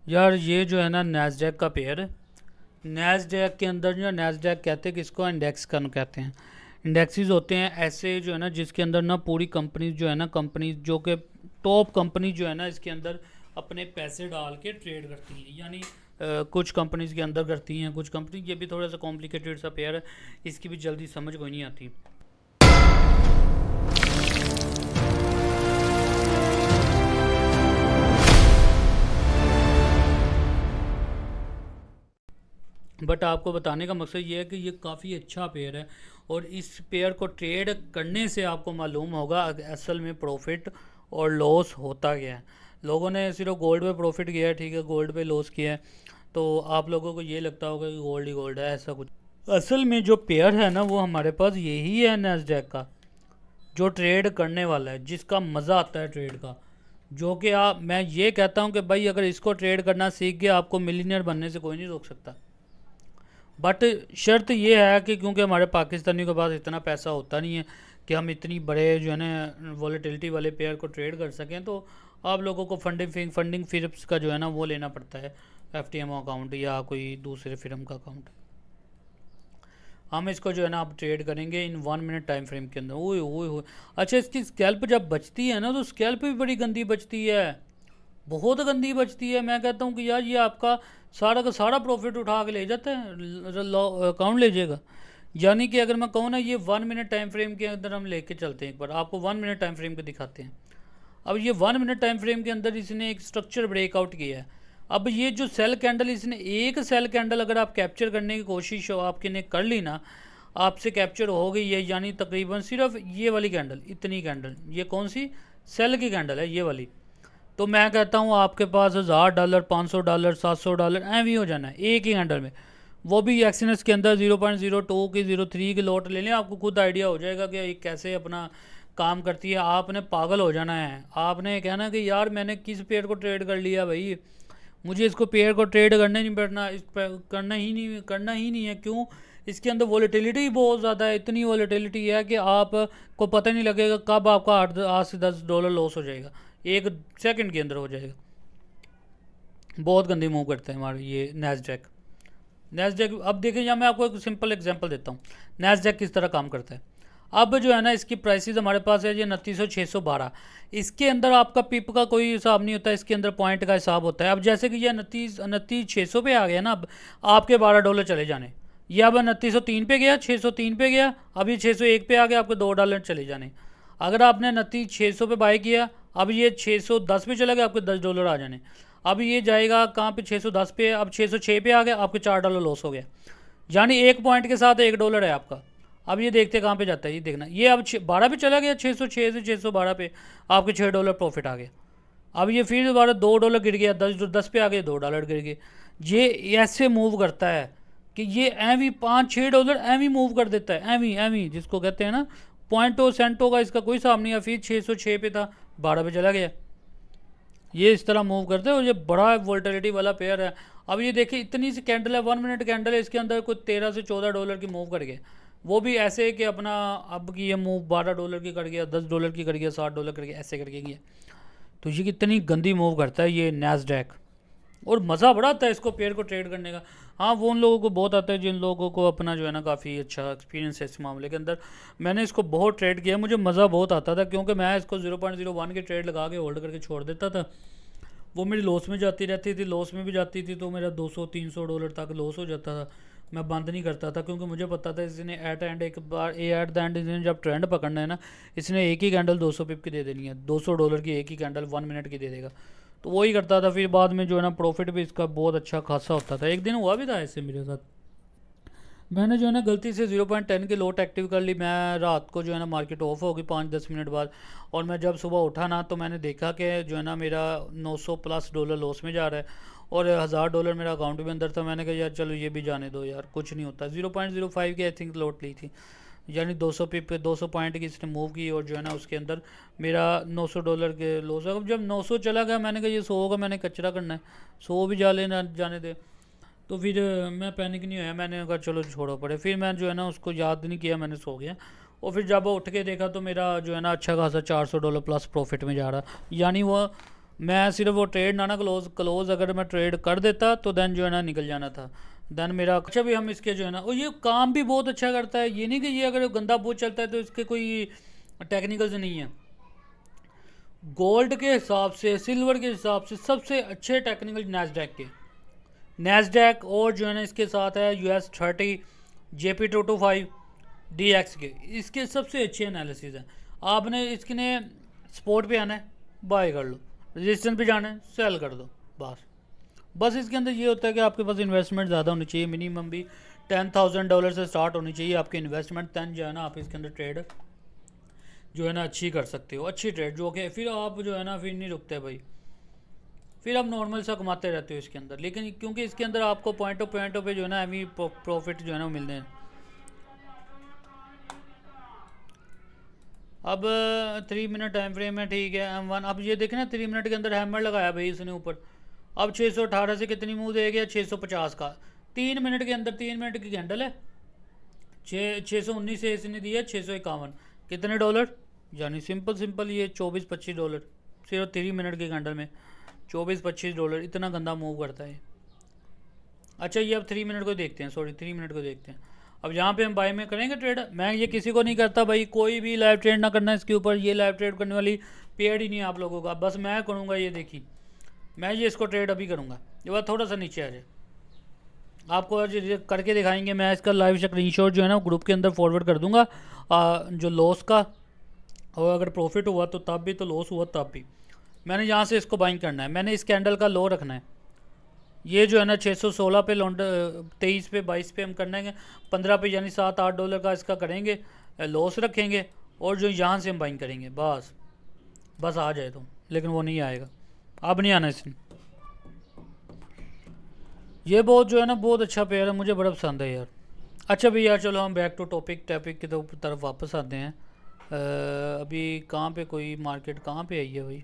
यार ये जो है ना नैस्डैक का पेयर है। नैस्डैक के अंदर जो नैस्डैक कहते हैं कि इसको इंडेक्स का कहते हैं। इंडेक्सेस होते हैं ऐसे जो है ना जिसके अंदर ना पूरी कंपनी जो है ना कंपनी जो कि टॉप कंपनी जो है ना इसके अंदर अपने पैसे डाल के ट्रेड करती हैं। यानी कुछ कंपनीज के अंदर करती हैं, कुछ कंपनी, ये भी थोड़ा सा कॉम्प्लिकेटेड सा पेयर है, इसकी भी जल्दी समझ कोई नहीं आती। बट आपको बताने का मकसद ये है कि ये काफ़ी अच्छा पेयर है और इस पेयर को ट्रेड करने से आपको मालूम होगा असल में प्रॉफिट और लॉस होता क्या है। लोगों ने सिर्फ गोल्ड पे प्रॉफिट किया है, ठीक है, गोल्ड पे लॉस किया है, तो आप लोगों को ये लगता होगा कि गोल्ड ही गोल्ड है, ऐसा कुछ। असल में जो पेयर है ना वो हमारे पास यही है नैस्डैक का, जो ट्रेड करने वाला है, जिसका मज़ा आता है ट्रेड का। जो कि आप, मैं ये कहता हूँ कि भाई अगर इसको ट्रेड करना सीख गया आपको मिलीनियर बनने से कोई नहीं रोक सकता। बट शर्त ये है कि क्योंकि हमारे पाकिस्तानियों के पास इतना पैसा होता नहीं है कि हम इतनी बड़े जो है ना वॉलेटिलिटी वाले पेयर को ट्रेड कर सकें, तो आप लोगों को फंडिंग फिरप्स का जो है ना वो लेना पड़ता है, FTMO अकाउंट या कोई दूसरे फिरम का अकाउंट। हम इसको जो है ना आप ट्रेड करेंगे इन 1 मिनट टाइम फ्रेम के अंदर। ओए ओए ओए, अच्छा इसकी स्कैल्प जब बचती है ना तो स्कैल्प भी बड़ी गंदी बचती है, बहुत गंदी बचती है। मैं कहता हूँ कि यार ये आपका सारा का सारा प्रॉफिट उठा के ले जाता है, अकाउंट ले जाएगा। यानी कि अगर मैं कहूँ ना ये 1 मिनट टाइम फ्रेम के अंदर हम लेके चलते हैं, एक बार आपको 1 मिनट टाइम फ्रेम के दिखाते हैं। अब ये 1 मिनट टाइम फ्रेम के अंदर इसने एक स्ट्रक्चर ब्रेकआउट किया है। अब ये जो सेल कैंडल, इसने एक सेल कैंडल अगर आप कैप्चर करने की कोशिश हो आपके ने कर ली ना, आपसे कैप्चर हो गई है, यानी तकरीबन सिर्फ ये वाली कैंडल, इतनी कैंडल, ये कौन सी सेल की कैंडल है, ये वाली, तो मैं कहता हूँ आपके पास $1000, $500, $700 भी हो जाना है एक ही कैंडल में। वो भी एक्सीनेस के अंदर 0.02 की 0.3 की लोट ले लें, आपको खुद आइडिया हो जाएगा कि ये कैसे अपना काम करती है। आपने पागल हो जाना है, आपने कहना कि यार मैंने किस पेयर को ट्रेड कर लिया भाई, मुझे इसको पेयर को ट्रेड करना नहीं पड़ना, करना ही नहीं है। क्यों? इसके अंदर वॉलेटिलिटी बहुत ज़्यादा है, इतनी वॉलेटिलिटी है कि आप को पता नहीं लगेगा कब आपका 8 से 10 डॉलर लॉस हो जाएगा, एक सेकंड के अंदर हो जाएगा। बहुत गंदी मूव करते हैं हमारे ये नैस्डैक। नैस्डैक अब देखिए, यहाँ मैं आपको एक सिंपल एग्जांपल देता हूँ नैस्डैक किस तरह काम करता है। अब जो है ना इसकी प्राइसेस हमारे पास है ये 29,612। इसके अंदर आपका पिप का कोई हिसाब नहीं होता, इसके अंदर पॉइंट का हिसाब होता है। अब जैसे कि ये 29,600 पे आ गया ना, अब आपके $12 चले जाने। ये अब 2903 पे गया, 603 पे गया, अब ये 601 पे आ गया, आपके $2 चले जाने। अगर आपने 29,600 पे बाय किया, अब ये 610 पे चला गया, आपके $10 आ जाने। अब ये जाएगा कहाँ पे, 610 पे, अब 606 पे आ गया, आपके $4 लॉस हो गया। यानी एक पॉइंट के साथ $1 है आपका। अब ये देखते कहाँ पे जाता है, ये देखना, ये अब 12 पे चला गया, 606 से 612 पे आपके $6 प्रॉफिट आ गया। अब ये फिर दोबारा $2 गिर गया, 10 पे आ गए, $2 गिर गए। ये ऐसे मूव करता है कि ये एवी $5-6 एवी मूव कर देता है, एवी एवी जिसको कहते हैं ना, पॉइंटो सेंटो का इसका कोई हिसाब नहीं है। फिर 606 पे था, 12 पे चला गया। ये इस तरह मूव करते हैं और ये बड़ा वोल्टिलिटी वाला पेयर है। अब ये देखिए इतनी सी कैंडल है, 1 मिनट कैंडल है, इसके अंदर कुछ $13 से $14 की मूव कर गए। वो भी ऐसे कि अपना अब की ये मूव $12 की कर गया, $10 की कर गया, $60 कर गया, ऐसे करके गया। तो ये कितनी गंदी मूव करता है ये नैस्डैक, और मज़ा बड़ा आता है इसको पेयर को ट्रेड करने का। हाँ, वो उन लोगों को बहुत आता है जिन लोगों को अपना जो है ना काफ़ी अच्छा एक्सपीरियंस है इस मामले के अंदर। मैंने इसको बहुत ट्रेड किया, मुझे मज़ा बहुत आता था, क्योंकि मैं इसको 0.01 की ट्रेड लगा के होल्ड करके छोड़ देता था। वो मेरी लॉस में जाती रहती थी, लॉस में भी जाती थी तो मेरा $200-300 तक लॉस हो जाता था। मैं बंद नहीं करता था, क्योंकि मुझे पता था इसने एट एंड एक बार एट द एंड इसने जब ट्रेंड पकड़ना है ना, इसने एक ही कैंडल 200 पिप की दे देनी है, $200 की एक ही कैंडल 1 मिनट की दे देगा। तो वही करता था। फिर बाद में जो है ना प्रॉफिट भी इसका बहुत अच्छा खासा होता था। एक दिन हुआ भी था ऐसे मेरे साथ, मैंने जो है ना गलती से 0.10 की लोट एक्टिव कर ली। मैं रात को जो है ना मार्केट ऑफ होगी 5-10 मिनट बाद, और मैं जब सुबह उठा ना तो मैंने देखा कि जो है ना मेरा $900+ लॉस में जा रहा है और $1000 मेरा अकाउंट भी अंदर था। मैंने कहा यार चलो ये भी जाने दो यार, कुछ नहीं होता। 0.05 की आई थिंक लोट ली थी, यानी 200 पिप 200 पॉइंट की इसने मूव की, और जो है ना उसके अंदर मेरा $900 के लॉस। अब जब 900 चला गया मैंने कहा ये 100 का मैंने कचरा करना है, 100 भी जा लेना जाने दे। तो फिर मैं पैनिक नहीं होया, मैंने कहा चलो छोड़ो पड़े। फिर मैं जो है ना उसको याद नहीं किया, मैंने सो गया। और फिर जब उठ के देखा तो मेरा जो है ना अच्छा खासा $400+ प्रॉफिट में जा रहा, यानी वो मैं सिर्फ वो ट्रेड ना क्लोज अगर मैं ट्रेड कर देता तो देन जो है ना निकल जाना था। देन मेरा अच्छा भी हम इसके जो है ना, और ये काम भी बहुत अच्छा करता है, ये नहीं कि ये अगर गंदा बहुत चलता है तो इसके कोई टेक्निकल्स नहीं है। गोल्ड के हिसाब से, सिल्वर के हिसाब से सबसे अच्छे टेक्निकल नैस्डैक के, नैस्डैक और जो है ना इसके साथ है US30, JP225 DX के, इसके सबसे अच्छे एनालिसिस हैं। आपने इसके ने सपोर्ट पे आना है बाय कर लो, रेजिस्टेंस पे जाना है सेल कर दो, बस इसके अंदर ये होता है कि आपके पास इन्वेस्टमेंट ज़्यादा होनी चाहिए, मिनिमम भी $10,000 से स्टार्ट होनी चाहिए आपकी इन्वेस्टमेंट। दैन जो है ना आप इसके अंदर ट्रेड जो है ना अच्छी कर सकते हो, अच्छी ट्रेड जो कि फिर आप जो है ना फिर नहीं रुकते भाई, फिर आप नॉर्मल सा कमाते रहते हो इसके अंदर। लेकिन क्योंकि इसके अंदर आपको पॉइंटों पे जो है ना एमी प्रॉफिट जो है ना मिलते हैं। अब 3 मिनट टाइम फ्रेम है, ठीक है M1। अब ये देखें ना 3 मिनट के अंदर हैमर लगाया भाई इसने ऊपर। अब 618 से कितनी मूव दे गया, 650 का 3 मिनट के अंदर, 3 मिनट की कैंडल है। 619 से इसने दिया 651, कितने डॉलर, यानी सिंपल ये $24-25 सिर्फ 3 मिनट की कैंडल में $24-25, इतना गंदा मूव करता है। अच्छा ये अब 3 मिनट को देखते हैं, 3 मिनट को देखते हैं। अब यहाँ पे हम बाय में करेंगे ट्रेड, मैं ये किसी को नहीं करता भाई, कोई भी लाइव ट्रेड ना करना इसके ऊपर, ये लाइव ट्रेड करने वाली पेड ही नहीं है आप लोगों का, बस मैं करूँगा। ये देखिए मैं ये इसको ट्रेड अभी करूँगा, ये बात थोड़ा सा नीचे आ जाए, आपको आज करके दिखाएंगे। मैं इसका लाइव स्क्रीनशॉट जो है ना ग्रुप के अंदर फॉरवर्ड कर दूंगा, जो लॉस का, और अगर प्रॉफिट हुआ तो तब भी, तो लॉस हुआ तब भी। मैंने यहाँ से इसको बाइंग करना है, मैंने इस कैंडल का लो रखना है। ये जो है ना 616 पे 23 पे 22 पे हम करना है, 15 पे यानी $7-8 का इसका करेंगे, लॉस रखेंगे, और जो यहाँ से हम बाइंग करेंगे, बस आ जाए तो। लेकिन वो नहीं आएगा, अब नहीं आना इसमें। ये बहुत जो है ना बहुत अच्छा पेयर है, मुझे बड़ा पसंद है यार। अच्छा भैया चलो हम बैक टू टॉपिक की तरफ वापस आते हैं। अभी कहाँ पे कोई मार्केट कहाँ पे आई है भाई।